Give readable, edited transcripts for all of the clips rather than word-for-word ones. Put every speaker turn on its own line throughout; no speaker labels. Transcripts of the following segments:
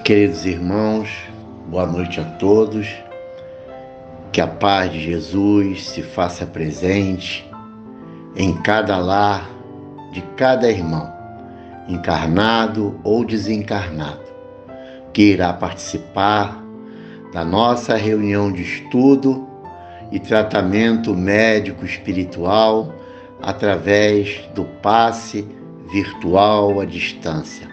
Queridos irmãos, boa noite a todos. Que a paz de Jesus se faça presente em cada lar de cada irmão, encarnado ou desencarnado, que irá participar da nossa reunião de estudo e tratamento médico espiritual através do passe virtual à distância.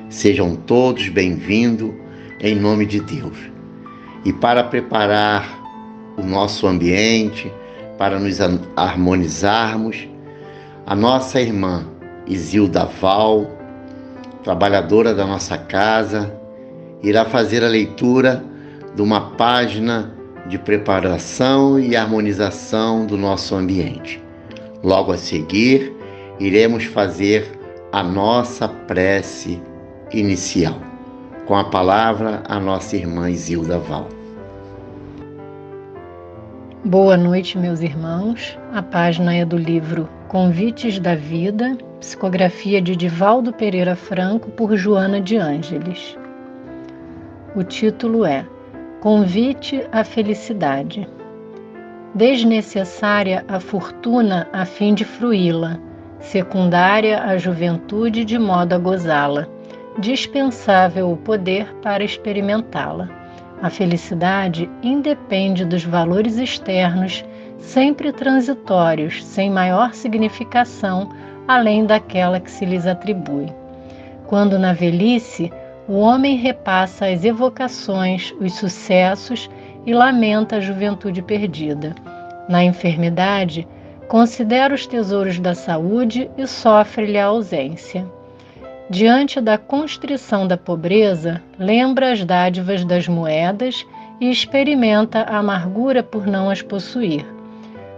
Sejam todos bem-vindos em nome de Deus. E para preparar o nosso ambiente, para nos harmonizarmos, a nossa irmã Isilda Val, trabalhadora da nossa casa, irá fazer a leitura de uma página de preparação e harmonização do nosso ambiente. Logo a seguir, iremos fazer a nossa prece inicial. Com a palavra, a nossa irmã Isilda Val.
Boa noite, meus irmãos. A página é do livro Convites da Vida, psicografia de Divaldo Pereira Franco, por Joana de Ângeles. O título é Convite à Felicidade. Desnecessária a fortuna a fim de fruí-la, secundária a juventude de modo a gozá-la, dispensável o poder para experimentá-la. A felicidade independe dos valores externos, sempre transitórios, sem maior significação além daquela que se lhes atribui. Quando na velhice, o homem repassa as evocações, os sucessos e lamenta a juventude perdida. Na enfermidade, considera os tesouros da saúde e sofre-lhe a ausência. Diante da constrição da pobreza, lembra as dádivas das moedas e experimenta a amargura por não as possuir.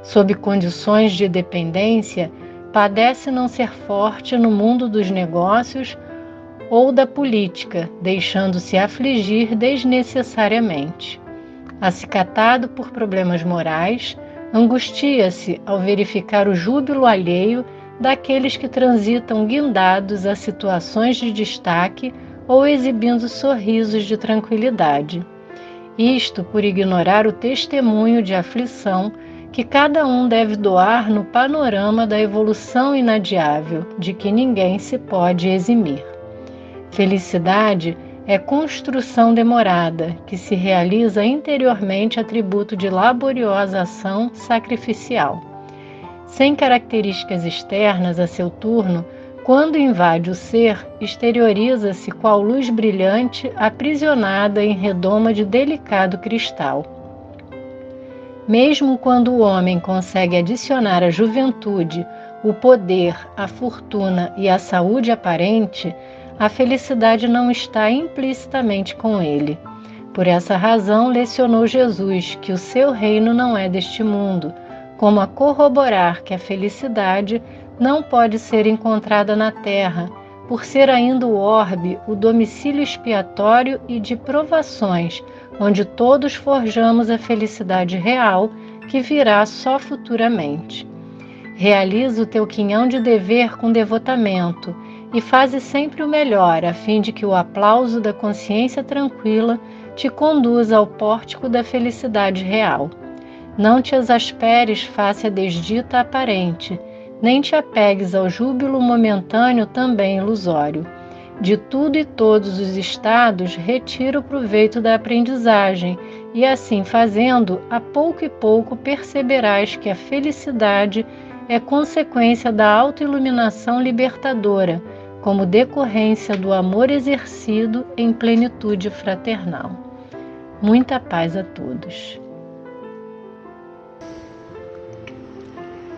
Sob condições de dependência, padece não ser forte no mundo dos negócios ou da política, deixando-se afligir desnecessariamente. Acicatado por problemas morais, angustia-se ao verificar o júbilo alheio daqueles que transitam guindados a situações de destaque ou exibindo sorrisos de tranquilidade. Isto por ignorar o testemunho de aflição que cada um deve doar no panorama da evolução inadiável, de que ninguém se pode eximir. Felicidade é construção demorada, que se realiza interiormente atributo de laboriosa ação sacrificial. Sem características externas a seu turno, quando invade o ser, exterioriza-se qual luz brilhante aprisionada em redoma de delicado cristal. Mesmo quando o homem consegue adicionar à juventude o poder, a fortuna e a saúde aparente, a felicidade não está implicitamente com ele. Por essa razão, lecionou Jesus que o seu reino não é deste mundo, como a corroborar que a felicidade não pode ser encontrada na terra, por ser ainda o orbe, o domicílio expiatório e de provações, onde todos forjamos a felicidade real, que virá só futuramente. Realiza o teu quinhão de dever com devotamento e faze sempre o melhor, a fim de que o aplauso da consciência tranquila te conduza ao pórtico da felicidade real. Não te exasperes face à desdita aparente, nem te apegues ao júbilo momentâneo também ilusório. De tudo e todos os estados retira o proveito da aprendizagem, e assim fazendo, a pouco e pouco perceberás que a felicidade é consequência da autoiluminação libertadora, como decorrência do amor exercido em plenitude fraternal. Muita paz a todos.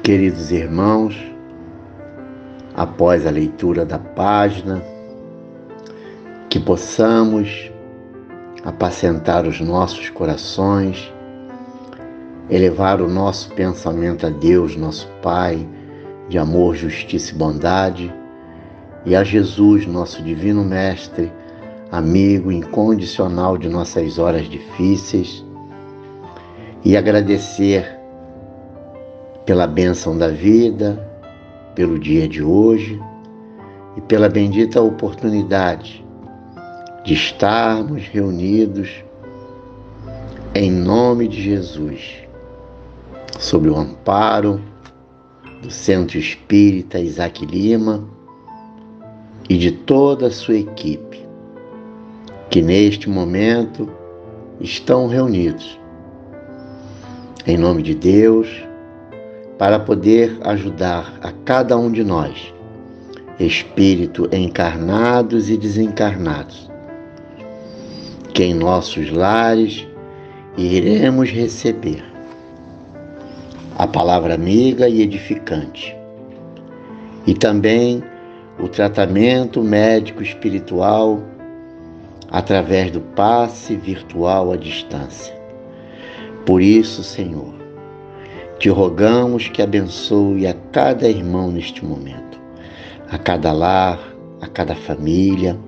Queridos irmãos, após a leitura da página, que possamos apacentar os nossos corações, elevar o nosso pensamento a Deus, nosso Pai, de amor, justiça e bondade, e a Jesus, nosso Divino Mestre, amigo incondicional de nossas horas difíceis, e agradecer pela bênção da vida, pelo dia de hoje e pela bendita oportunidade de estarmos reunidos em nome de Jesus, sob o amparo do Centro Espírita Isaac Lima e de toda a sua equipe, que neste momento estão reunidos em nome de Deus, para poder ajudar a cada um de nós, espírito encarnados e desencarnados, que em nossos lares iremos receber a palavra amiga e edificante, e também o tratamento médico espiritual através do passe virtual à distância. Por isso, Senhor, te rogamos que abençoe a cada irmão neste momento, a cada lar, a cada família,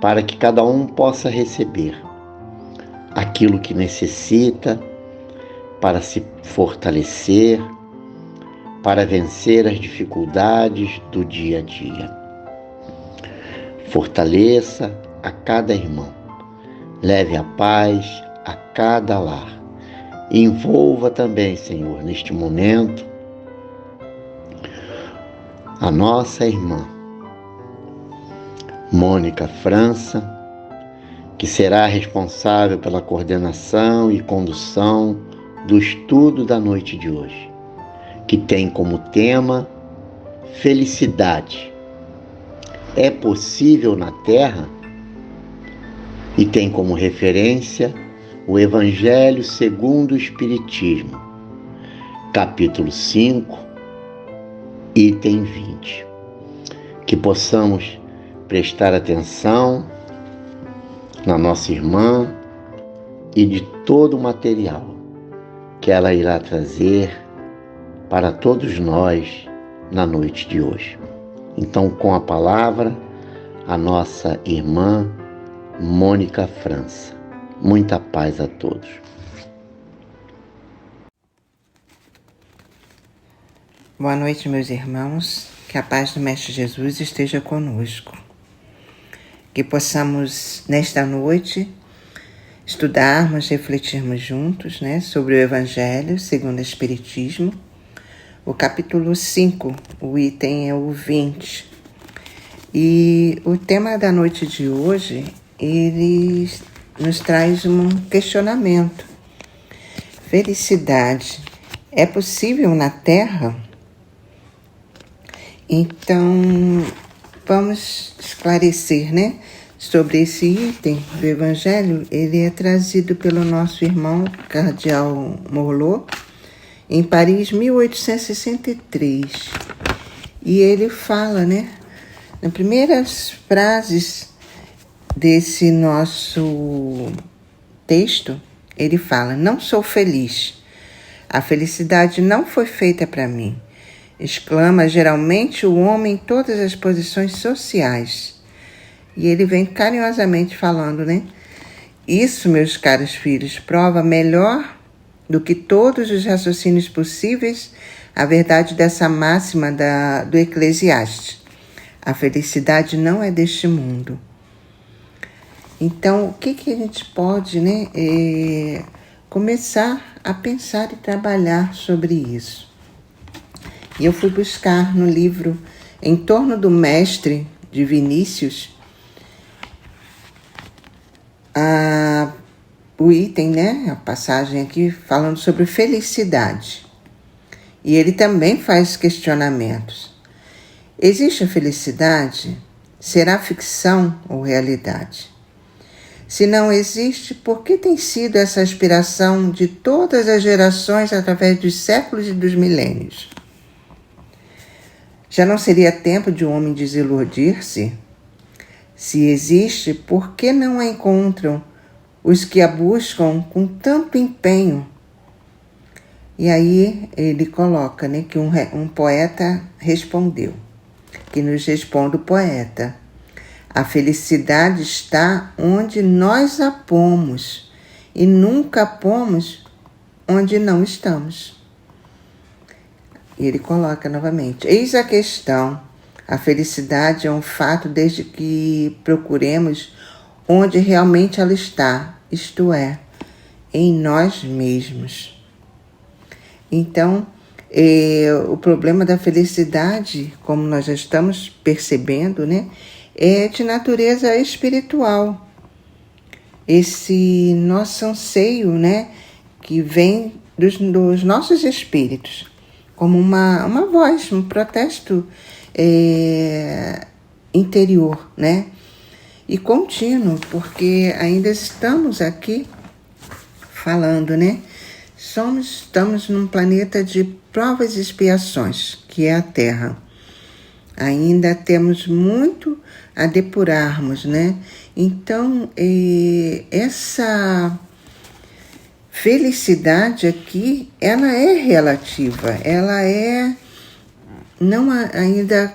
para que cada um possa receber aquilo que necessita para se fortalecer, para vencer as dificuldades do dia a dia. Fortaleça a cada irmão, leve a paz a cada lar. Envolva também, Senhor, neste momento, a nossa irmã Mônica França, que será responsável pela coordenação e condução do estudo da noite de hoje, que tem como tema felicidade. É possível na Terra? E tem como referência o Evangelho segundo o Espiritismo, capítulo 5, item 20. Que possamos prestar atenção na nossa irmã e de todo o material que ela irá trazer para todos nós na noite de hoje. Então, com a palavra, a nossa irmã Mônica França. Muita paz a todos.
Boa noite, meus irmãos. Que a paz do Mestre Jesus esteja conosco. Que possamos, nesta noite, estudarmos, refletirmos juntos, sobre o Evangelho segundo o Espiritismo, o capítulo 5, o item é o 20. E o tema da noite de hoje, ele nos traz um questionamento. Felicidade é possível na Terra? Então, vamos esclarecer, sobre esse item do Evangelho. Ele é trazido pelo nosso irmão Cardeal Morlot, em Paris, 1863. E ele fala, nas primeiras frases desse nosso texto, ele fala: não sou feliz. A felicidade não foi feita para mim. Exclama geralmente o homem em todas as posições sociais. E ele vem carinhosamente falando, Isso, meus caros filhos, prova melhor do que todos os raciocínios possíveis a verdade dessa máxima do Eclesiastes. A felicidade não é deste mundo. Então, o que a gente pode começar a pensar e trabalhar sobre isso? E eu fui buscar no livro Em Torno do Mestre, de Vinícius, o item, a passagem aqui falando sobre felicidade. E ele também faz questionamentos. Existe a felicidade? Será ficção ou realidade? Se não existe, por que tem sido essa aspiração de todas as gerações através dos séculos e dos milênios? Já não seria tempo de um homem desiludir-se? Se existe, por que não a encontram os que a buscam com tanto empenho? E aí ele coloca, que um poeta respondeu, que nos responde o poeta: a felicidade está onde nós a pomos e nunca a pomos onde não estamos. E ele coloca novamente: eis a questão, a felicidade é um fato desde que procuremos onde realmente ela está, isto é, em nós mesmos. Então, o problema da felicidade, como nós já estamos percebendo, né, é de natureza espiritual. Esse nosso anseio, né, que vem dos nossos espíritos, como uma voz, um protesto interior, né, e contínuo, porque ainda estamos aqui falando, né, estamos num planeta de provas e expiações, que é a Terra. Ainda temos muito a depurarmos, né? Então, essa felicidade aqui, ela é relativa, ela não ainda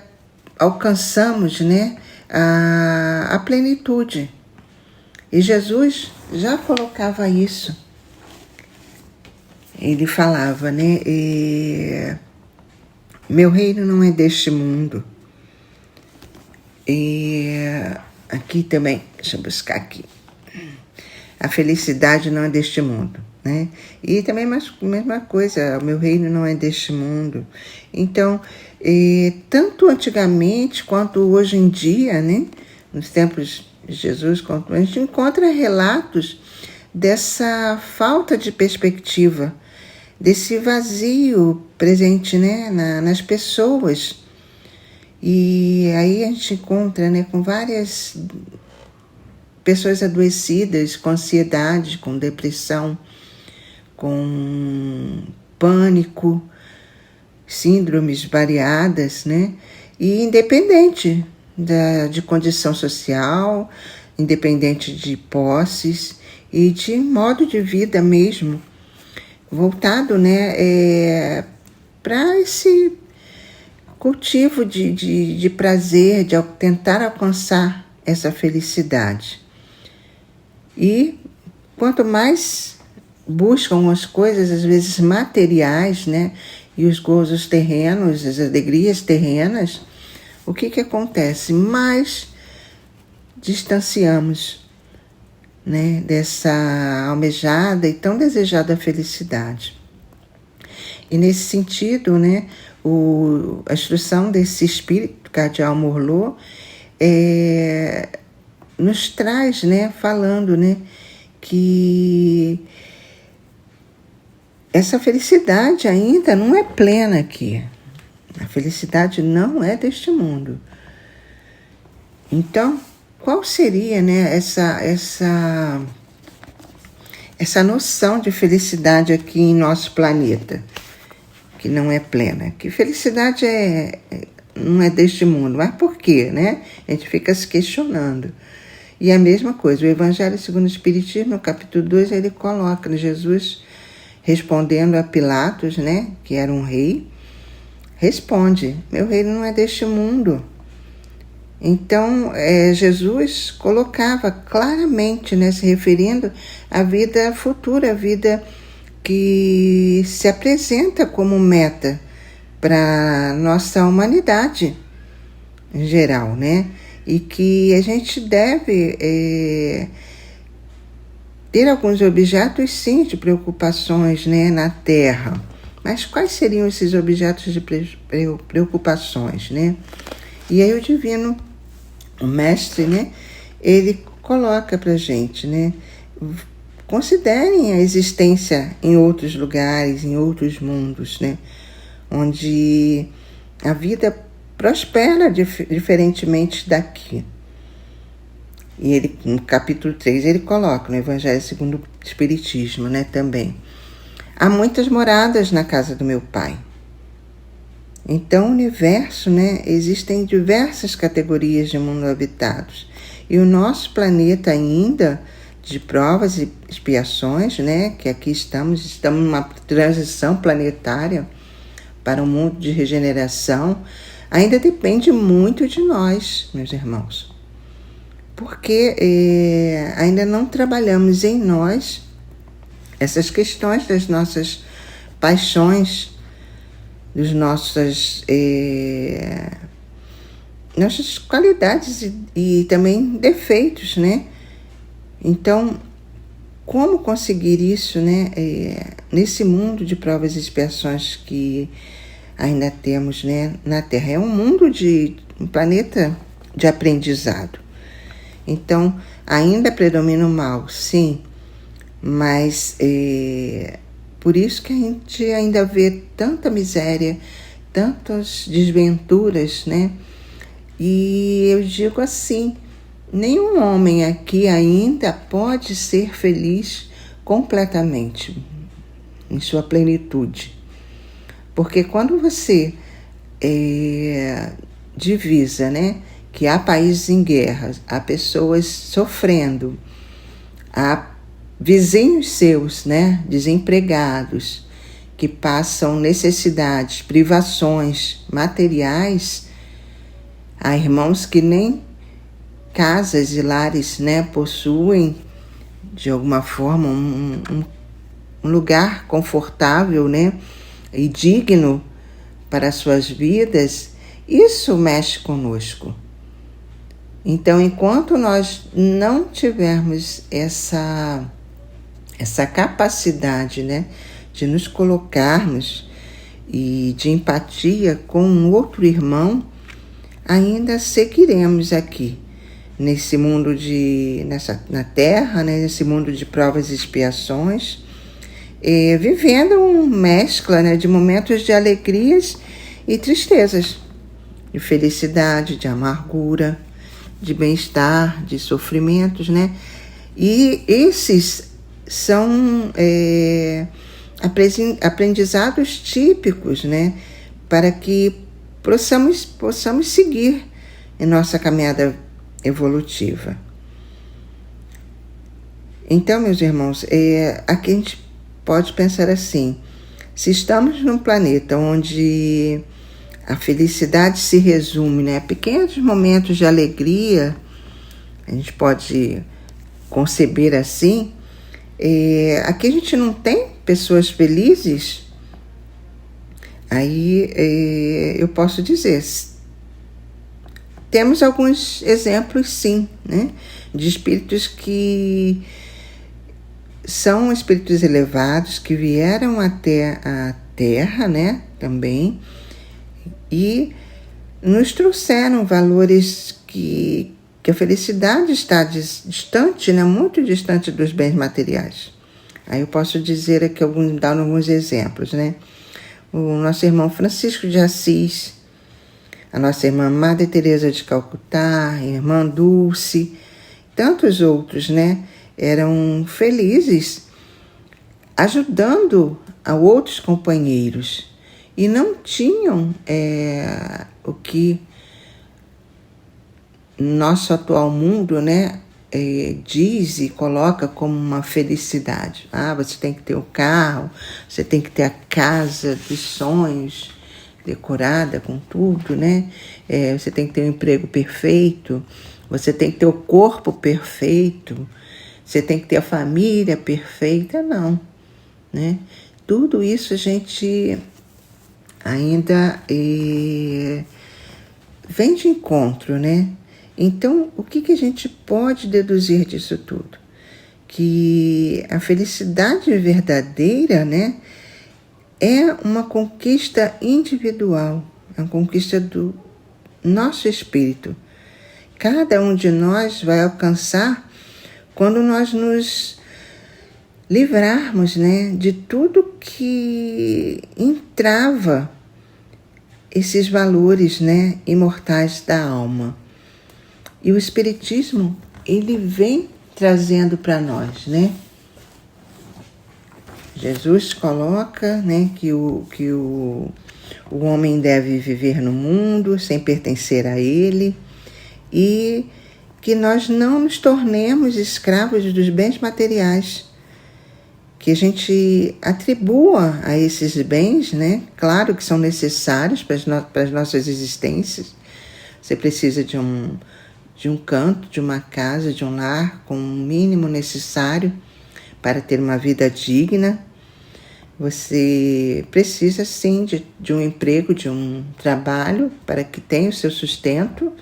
alcançamos, né, a plenitude. E Jesus já colocava isso. Ele falava, né, meu reino não é deste mundo. E aqui também, deixa eu buscar aqui. A felicidade não é deste mundo, né? E também mesma coisa, o meu reino não é deste mundo. Então, tanto antigamente quanto hoje em dia, né, nos tempos de Jesus, a gente encontra relatos dessa falta de perspectiva, desse vazio presente, né, nas pessoas. E aí a gente encontra, né, com várias pessoas adoecidas, com ansiedade, com depressão, com pânico, síndromes variadas, né? E independente de condição social, independente de posses e de modo de vida mesmo, voltado, né, para esse cultivo de prazer, de tentar alcançar essa felicidade. E quanto mais buscam as coisas, às vezes materiais, né, e os gozos terrenos, as alegrias terrenas, o que acontece? Mais distanciamos, né, dessa almejada e tão desejada felicidade. E nesse sentido, né, a instrução desse espírito, Cardeal Morlot, nos traz, né, falando, né, que essa felicidade ainda não é plena aqui. A felicidade não é deste mundo. Então, qual seria, né, essa noção de felicidade aqui em nosso planeta, que não é plena? Que felicidade não é deste mundo, mas por quê, né? A gente fica se questionando. E a mesma coisa, o Evangelho segundo o Espiritismo, no capítulo 2, ele coloca Jesus respondendo a Pilatos, né, que era um rei, responde, meu reino não é deste mundo. Então, Jesus colocava claramente, né, se referindo à vida futura, à vida que se apresenta como meta para a nossa humanidade em geral, né? E que a gente deve ter alguns objetos, sim, de preocupações, né, na Terra. Mas quais seriam esses objetos de preocupações, né? E aí o Divino, o Mestre, né, ele coloca para a gente, né? Considerem a existência em outros lugares, em outros mundos, né? Onde a vida prospera diferentemente daqui. E ele, no capítulo 3, ele coloca no Evangelho segundo o Espiritismo, né, também. Há muitas moradas na casa do meu Pai. Então, o universo, né, existem diversas categorias de mundo habitados. E o nosso planeta ainda, de provas e expiações, né, que aqui estamos numa transição planetária para um mundo de regeneração, ainda depende muito de nós, meus irmãos. Porque ainda não trabalhamos em nós essas questões das nossas paixões, dos nossas qualidades e também defeitos, né? Então, como conseguir isso, né? Nesse mundo de provas e expiações que ainda temos, né, na Terra. É um planeta de aprendizado. Então, ainda predomina o mal, sim, mas por isso que a gente ainda vê tanta miséria, tantas desventuras, né? E eu digo assim, nenhum homem aqui ainda pode ser feliz completamente, em sua plenitude. Porque quando você divisa, né, que há países em guerra, há pessoas sofrendo, há vizinhos seus, né, desempregados, que passam necessidades, privações materiais, há irmãos que nem casas e lares, né, possuem, de alguma forma, um lugar confortável, né, e digno para suas vidas. Isso mexe conosco. Então, enquanto nós não tivermos essa capacidade, né, de nos colocarmos e de empatia com um outro irmão, ainda seguiremos aqui nesse mundo na Terra, né, nesse mundo de provas e expiações, vivendo uma mescla, né, de momentos de alegrias e tristezas, de felicidade, de amargura, de bem-estar, de sofrimentos, né? E esses são aprendizados típicos, né? Para que possamos seguir em nossa caminhada evolutiva. Então, meus irmãos, aqui a gente pode pensar assim: se estamos num planeta onde a felicidade se resume, né, a pequenos momentos de alegria, a gente pode conceber assim, aqui a gente não tem pessoas felizes, aí eu posso dizer, temos alguns exemplos sim, né, de espíritos que são espíritos elevados, que vieram até a Terra, né, também, e nos trouxeram valores que a felicidade está distante, né, muito distante dos bens materiais. Aí eu posso dizer aqui, dar alguns exemplos, né? O nosso irmão Francisco de Assis, a nossa irmã Madre Teresa de Calcutá, a irmã Dulce, tantos outros, né? Eram felizes ajudando a outros companheiros e não tinham o que nosso atual mundo, né, diz e coloca como uma felicidade. Você tem que ter o carro, você tem que ter a casa dos sonhos decorada com tudo, né? Você tem que ter um emprego perfeito, você tem que ter o corpo perfeito, você tem que ter a família perfeita. Não, né? Tudo isso a gente ainda vem de encontro, né? Então, o que a gente pode deduzir disso tudo? Que a felicidade verdadeira, né, é uma conquista individual, é uma conquista do nosso espírito. Cada um de nós vai alcançar quando nós nos livrarmos, né, de tudo que entrava esses valores, né, imortais da alma. E o Espiritismo, ele vem trazendo para nós, né? Jesus coloca, né, que o homem deve viver no mundo sem pertencer a ele e que nós não nos tornemos escravos dos bens materiais, que a gente atribua a esses bens, né? Claro que são necessários para as nossas existências. Você precisa de um canto, de uma casa, de um lar, com o mínimo necessário para ter uma vida digna. Você precisa, sim, de um emprego, de um trabalho, para que tenha o seu sustento,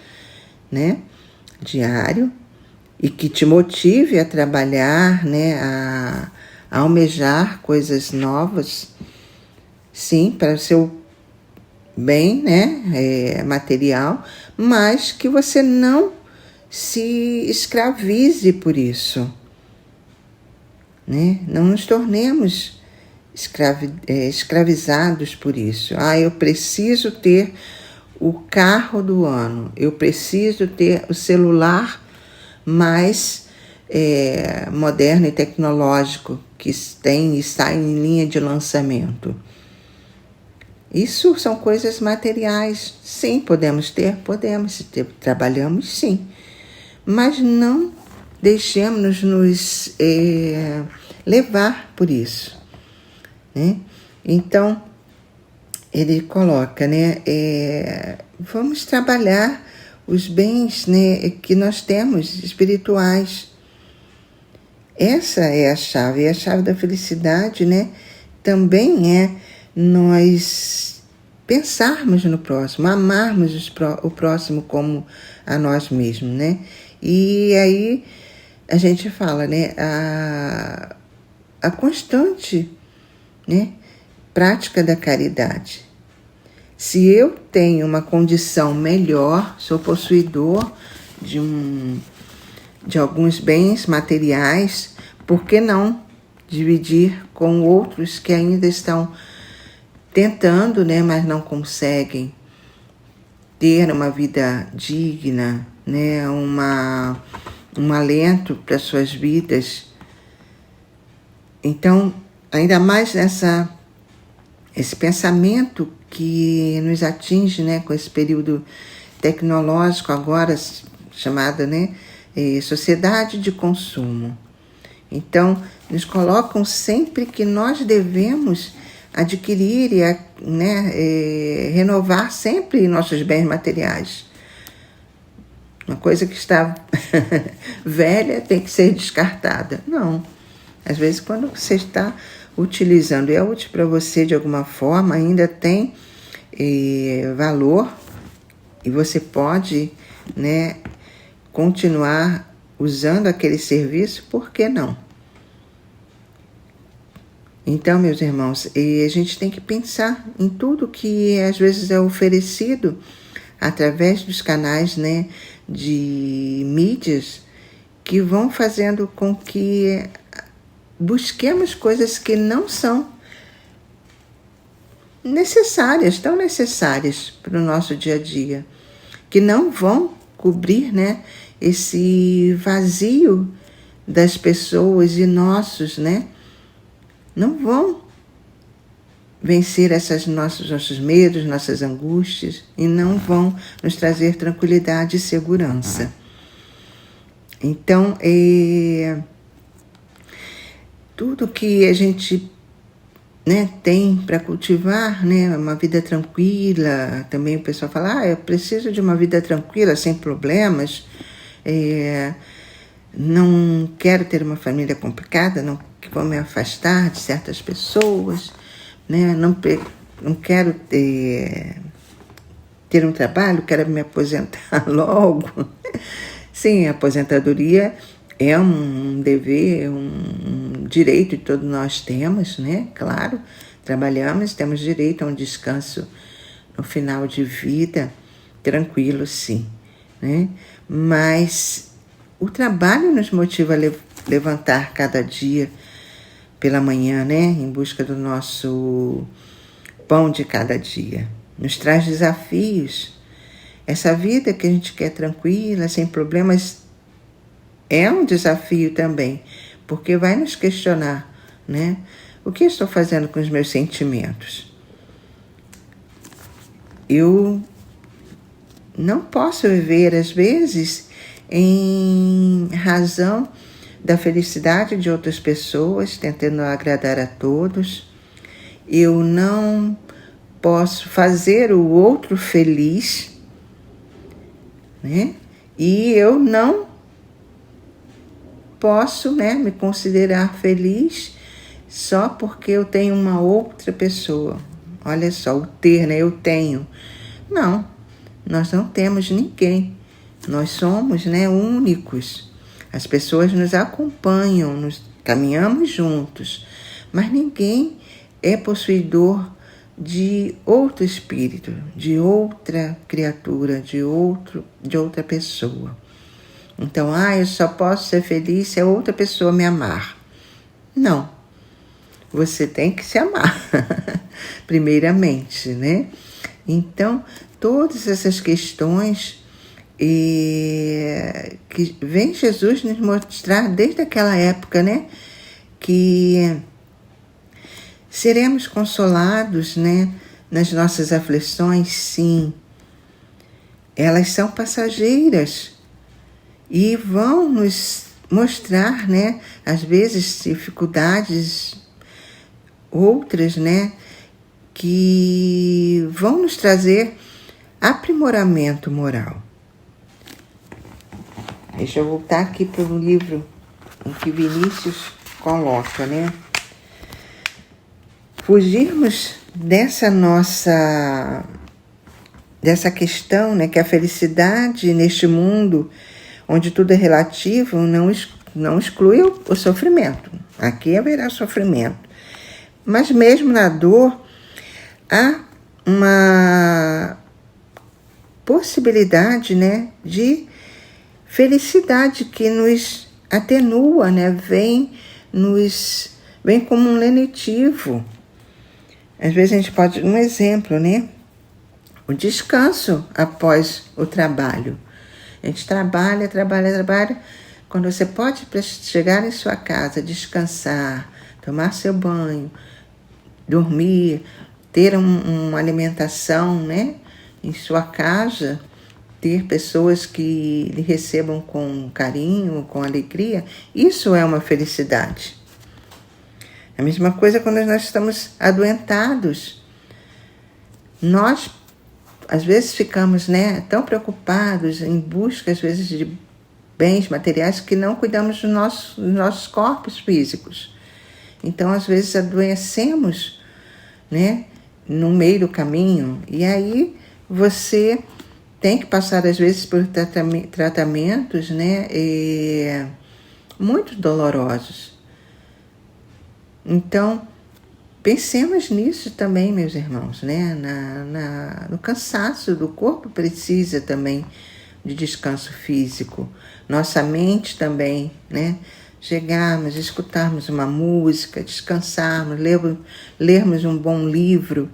né, diário. e que te motive a trabalhar, né, a almejar coisas novas, sim, para o seu bem, né, material, mas que você não se escravize por isso, né? Não nos tornemos escravizados por isso. Eu preciso ter o carro do ano, eu preciso ter o celular mais moderno e tecnológico que está em linha de lançamento. Isso são coisas materiais. Sim, podemos, trabalhamos sim, mas não deixemos nos levar por isso, né? Então, ele coloca, né, vamos trabalhar os bens, né, que nós temos espirituais. Essa é a chave da felicidade, né? Também é nós pensarmos no próximo, amarmos o próximo como a nós mesmos, né? E aí a gente fala, né, a constante, né, prática da caridade. Se eu tenho uma condição melhor, sou possuidor de alguns bens materiais, por que não dividir com outros que ainda estão tentando, né, mas não conseguem ter uma vida digna, né, um alento para suas vidas? Então, ainda mais esse pensamento que nos atinge, né, com esse período tecnológico agora chamada, né, sociedade de consumo. Então, nos colocam sempre que nós devemos adquirir e, né, renovar sempre nossos bens materiais. Uma coisa que está velha tem que ser descartada. Não. Às vezes, quando você está utilizando e é útil para você de alguma forma, ainda tem valor e você pode, né, continuar usando aquele serviço, por que não? Então, meus irmãos, a gente tem que pensar em tudo que às vezes é oferecido através dos canais, né, de mídias que vão fazendo com que busquemos coisas que não são necessárias, tão necessárias para o nosso dia a dia, que não vão cobrir, né, esse vazio das pessoas e nossos, né, não vão vencer nossos medos, nossas angústias, e não vão nos trazer tranquilidade e segurança. Então, tudo que a gente, né, tem para cultivar, né, uma vida tranquila. Também o pessoal fala, eu preciso de uma vida tranquila, sem problemas, não quero ter uma família complicada, não vou me afastar de certas pessoas, né, não quero ter um trabalho, quero me aposentar logo. Sim, a aposentadoria é um dever, um direito que todos nós temos, né? Claro, trabalhamos, temos direito a um descanso no final de vida, tranquilo, sim, né? Mas o trabalho nos motiva a levantar cada dia pela manhã, né? Em busca do nosso pão de cada dia. Nos traz desafios. Essa vida que a gente quer tranquila, sem problemas, é um desafio também, porque vai nos questionar, né? O que eu estou fazendo com os meus sentimentos? Eu não posso viver, às vezes, em razão da felicidade de outras pessoas, tentando agradar a todos. Eu não posso fazer o outro feliz, né? E eu não posso, né, me considerar feliz só porque eu tenho uma outra pessoa. Olha só, o ter, né? Eu tenho. Não, nós não temos ninguém. Nós somos, né, únicos. As pessoas nos acompanham, caminhamos juntos, mas ninguém é possuidor de outro espírito, de outra criatura, de outra pessoa. Então, eu só posso ser feliz se a outra pessoa me amar. Não. Você tem que se amar, primeiramente, né? Então, todas essas questões que vem Jesus nos mostrar desde aquela época, né? Que seremos consolados, né? Nas nossas aflições, sim. Elas são passageiras e vão nos mostrar, né? Às vezes, dificuldades, outras, né? Que vão nos trazer aprimoramento moral. Deixa eu voltar aqui para o livro em que Vinícius coloca, né? Fugirmos dessa questão, né? Que a felicidade neste mundo, onde tudo é relativo, não exclui o sofrimento. Aqui haverá sofrimento. Mas mesmo na dor, há uma possibilidade, né, de felicidade que nos atenua, né, vem como um lenitivo. Às vezes a gente pode, um exemplo, né, o descanso após o trabalho. A gente trabalha, quando você pode chegar em sua casa, descansar, tomar seu banho, dormir, ter uma alimentação, né, em sua casa, ter pessoas que lhe recebam com carinho, com alegria, isso é uma felicidade. A mesma coisa quando nós estamos adoentados. Nós, às vezes, ficamos, né, tão preocupados em busca, às vezes, de bens materiais que não cuidamos dos nossos corpos físicos. Então, às vezes, adoecemos, né, no meio do caminho, e aí você tem que passar, às vezes, por tratamentos, né, muito dolorosos. Então, pensemos nisso também, meus irmãos, né, no cansaço do corpo precisa também de descanso físico. Nossa mente também, né, chegarmos, escutarmos uma música, descansarmos, lermos um bom livro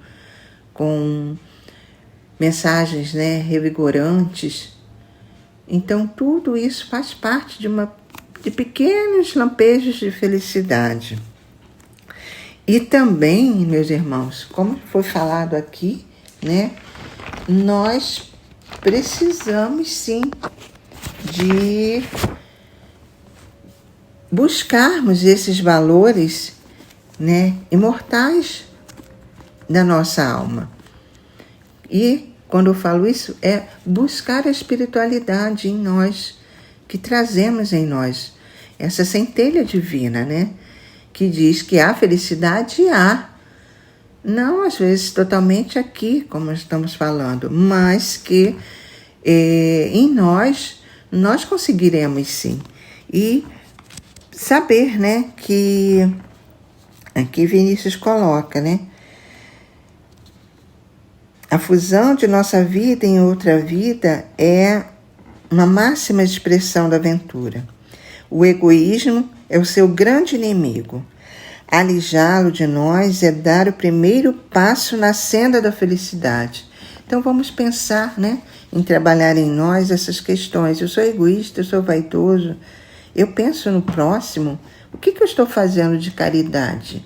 com mensagens, né, revigorantes. Então, tudo isso faz parte de pequenos lampejos de felicidade. E também, meus irmãos, como foi falado aqui, né, nós precisamos, sim, de buscarmos esses valores, né, imortais da nossa alma. E, quando eu falo isso, é buscar a espiritualidade em nós, que trazemos em nós, essa centelha divina, né, que diz que há felicidade e há. Não, às vezes, totalmente aqui, como estamos falando, mas que em nós conseguiremos, sim. E saber, né, que aqui Vinícius coloca, né, a fusão de nossa vida em outra vida é uma máxima expressão da aventura. O egoísmo é o seu grande inimigo. Alijá-lo de nós é dar o primeiro passo na senda da felicidade. Então vamos pensar, né, em trabalhar em nós essas questões. Eu sou egoísta, eu sou vaidoso, eu penso no próximo. O que eu estou fazendo de caridade?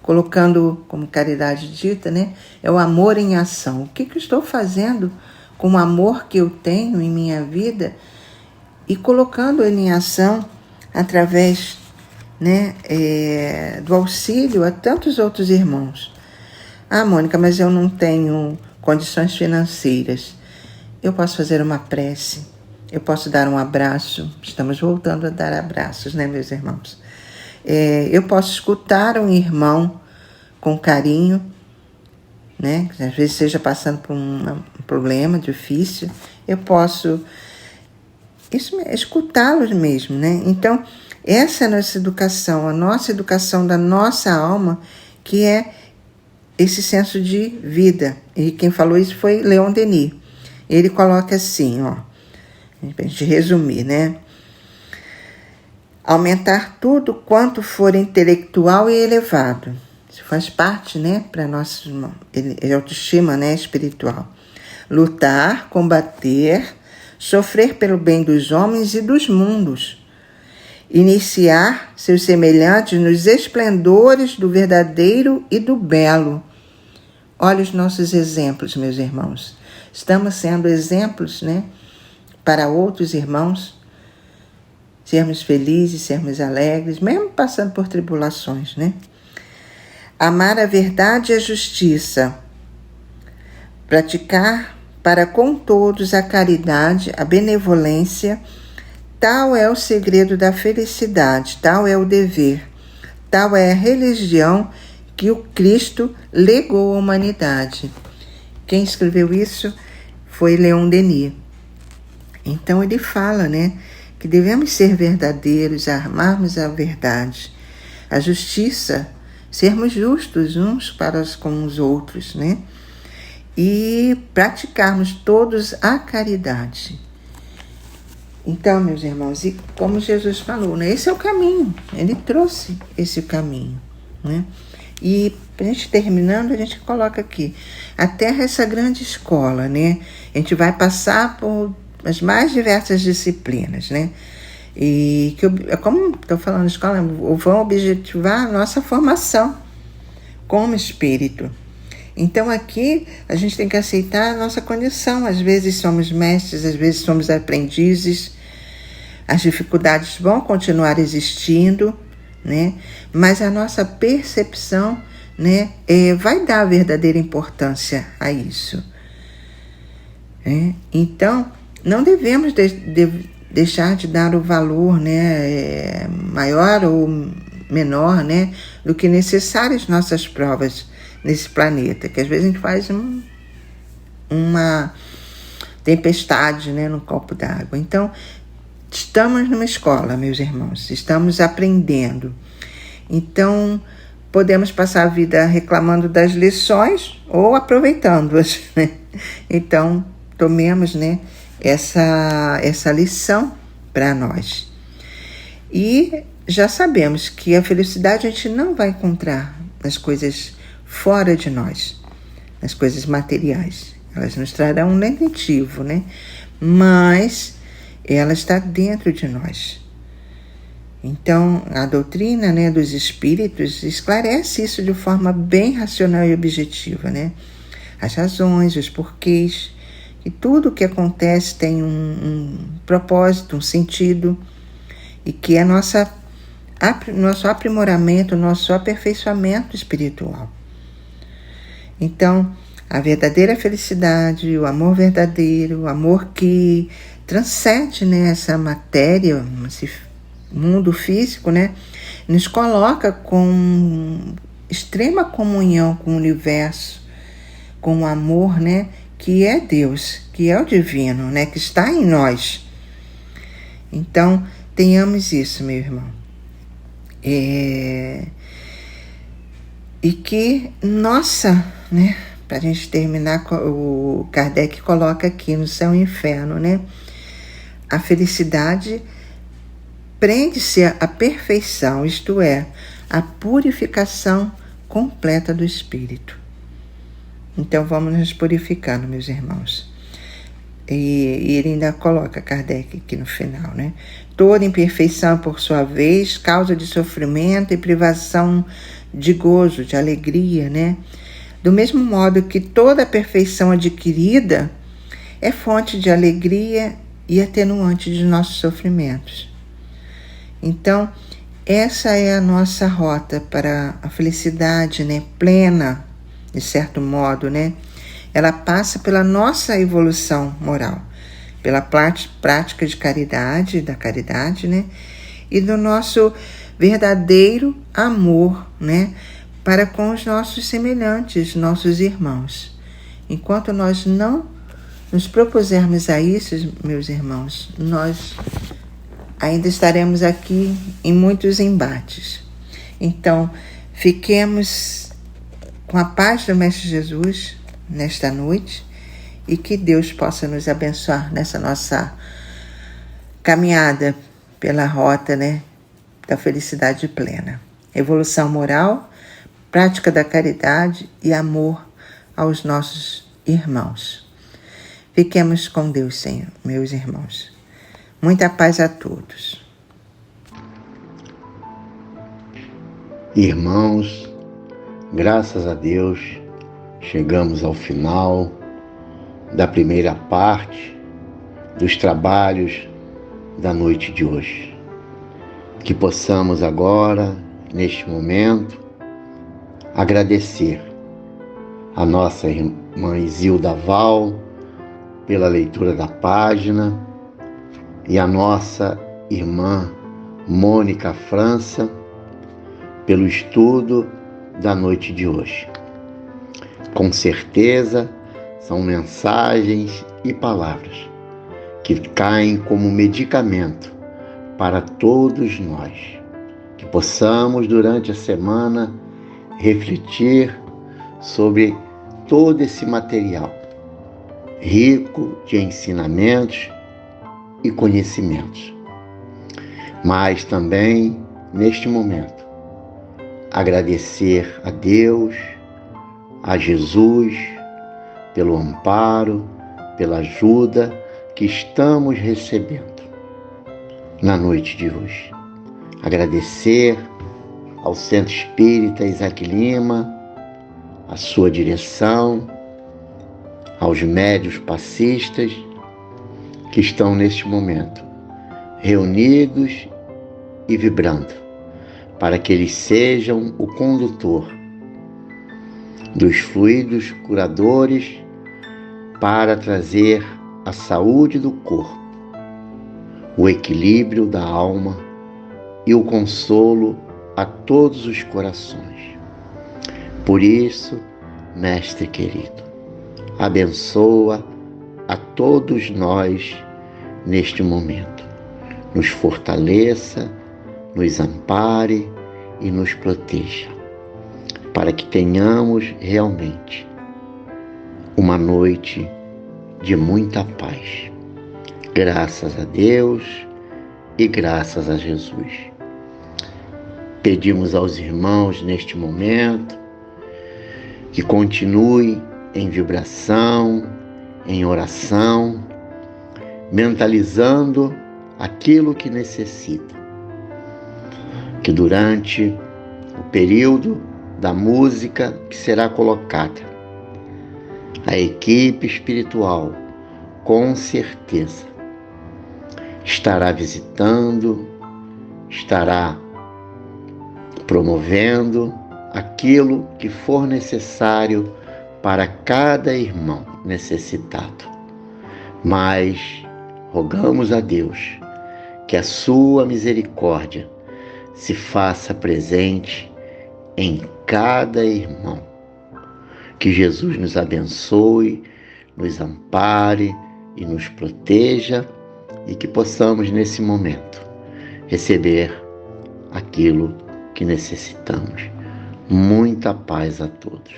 Colocando, como caridade dita, né, é o amor em ação. O que eu estou fazendo com o amor que eu tenho em minha vida e colocando ele em ação através, né, do auxílio a tantos outros irmãos. Mônica, mas eu não tenho condições financeiras. Eu posso fazer uma prece, eu posso dar um abraço. Estamos voltando a dar abraços, né, meus irmãos? Eu posso escutar um irmão com carinho, né? Às vezes seja passando por um problema difícil. Eu posso isso é escutá-los mesmo, né? Então, essa é a nossa educação da nossa alma, que é esse senso de vida. E quem falou isso foi Leon Denis. Ele coloca assim, ó, pra gente resumir, né? Aumentar tudo quanto for intelectual e elevado. Isso faz parte, né, para nossa autoestima, né, espiritual. Lutar, combater, sofrer pelo bem dos homens e dos mundos. Iniciar seus semelhantes nos esplendores do verdadeiro e do belo. Olha os nossos exemplos, meus irmãos. Estamos sendo exemplos, né, para outros irmãos. Sermos felizes, sermos alegres, mesmo passando por tribulações, né? Amar a verdade e a justiça. Praticar para com todos a caridade, a benevolência. Tal é o segredo da felicidade, tal é o dever, tal é a religião que o Cristo legou à humanidade. Quem escreveu isso foi Leon Denis. Então ele fala, né, que devemos ser verdadeiros, amarmos a verdade, a justiça, sermos justos uns para com os outros, né? E praticarmos todos a caridade. Então, meus irmãos, e como Jesus falou, né, esse é o caminho, ele trouxe esse caminho, né? E a gente terminando, a gente coloca aqui, a Terra é essa grande escola, né? A gente vai passar por as mais diversas disciplinas, né? E que, como estou falando escola, vão objetivar a nossa formação como espírito. Então aqui a gente tem que aceitar a nossa condição. Às vezes somos mestres, às vezes somos aprendizes. As dificuldades vão continuar existindo, né? Mas a nossa percepção, né, vai dar a verdadeira importância a isso. Então, não devemos deixar de dar o valor, né, maior ou menor, né, do que necessário às nossas provas nesse planeta, que às vezes a gente faz uma tempestade, né, no copo d'água. Então, estamos numa escola, meus irmãos, estamos aprendendo. Então, podemos passar a vida reclamando das lições ou aproveitando-as, né? Então, tomemos, né, essa lição para nós. E já sabemos que a felicidade a gente não vai encontrar nas coisas fora de nós, nas coisas materiais. Elas nos trarão um negativo, né? Mas ela está dentro de nós. Então, a doutrina, né, dos espíritos esclarece isso de forma bem racional e objetiva, né? As razões, os porquês, e tudo o que acontece tem um propósito, um sentido, e que é nosso aprimoramento, nosso aperfeiçoamento espiritual. Então, a verdadeira felicidade, o amor verdadeiro, o amor que transcende, né, essa matéria, esse mundo físico, né, nos coloca com extrema comunhão com o universo, com o amor, né, que é Deus, que é o divino, né, que está em nós. Então, tenhamos isso, meu irmão. E que né, para a gente terminar, o Kardec coloca aqui no céu e inferno, né, a felicidade prende-se à perfeição, isto é, à purificação completa do espírito. Então vamos nos purificando, meus irmãos. E ele ainda coloca, Kardec, aqui no final, né? Toda imperfeição, por sua vez, causa de sofrimento e privação de gozo, de alegria, né? Do mesmo modo que toda perfeição adquirida é fonte de alegria e atenuante de nossos sofrimentos. Então, essa é a nossa rota para a felicidade, né, plena, de certo modo, né? Ela passa pela nossa evolução moral, pela prática de caridade, da caridade, né? E do nosso verdadeiro amor, né, para com os nossos semelhantes, nossos irmãos. Enquanto nós não nos propusermos a isso, meus irmãos, nós ainda estaremos aqui em muitos embates. Então, fiquemos com a paz do Mestre Jesus nesta noite e que Deus possa nos abençoar nessa nossa caminhada pela rota, da felicidade plena. Evolução moral, prática da caridade e amor aos nossos irmãos. Fiquemos com Deus, Senhor, meus irmãos. Muita paz a todos.
Irmãos, graças a Deus, chegamos ao final da primeira parte dos trabalhos da noite de hoje. Que possamos agora, neste momento, agradecer a nossa irmã Isilda Val pela leitura da página e a nossa irmã Mônica França pelo estudo da noite de hoje. Com certeza, são mensagens e palavras que caem como medicamento para todos nós, que possamos durante a semana refletir sobre todo esse material rico de ensinamentos e conhecimentos. Mas também, neste momento, agradecer a Deus, a Jesus, pelo amparo, pela ajuda que estamos recebendo na noite de hoje. Agradecer ao Centro Espírita Isaac Lima, a sua direção, aos médiuns passistas que estão neste momento reunidos e vibrando, para que eles sejam o condutor dos fluidos curadores para trazer a saúde do corpo, o equilíbrio da alma e o consolo a todos os corações. Por isso, Mestre querido, abençoa a todos nós neste momento. Nos fortaleça, nos ampare e nos proteja, para que tenhamos realmente uma noite de muita paz. Graças a Deus e graças a Jesus. Pedimos aos irmãos neste momento que continue em vibração, em oração, mentalizando aquilo que necessita. Que durante o período da música que será colocada, a equipe espiritual, com certeza, estará visitando, estará promovendo aquilo que for necessário para cada irmão necessitado. Mas rogamos a Deus que a sua misericórdia se faça presente em cada irmão. Que Jesus nos abençoe, nos ampare e nos proteja, e que possamos nesse momento receber aquilo que necessitamos. Muita paz a todos.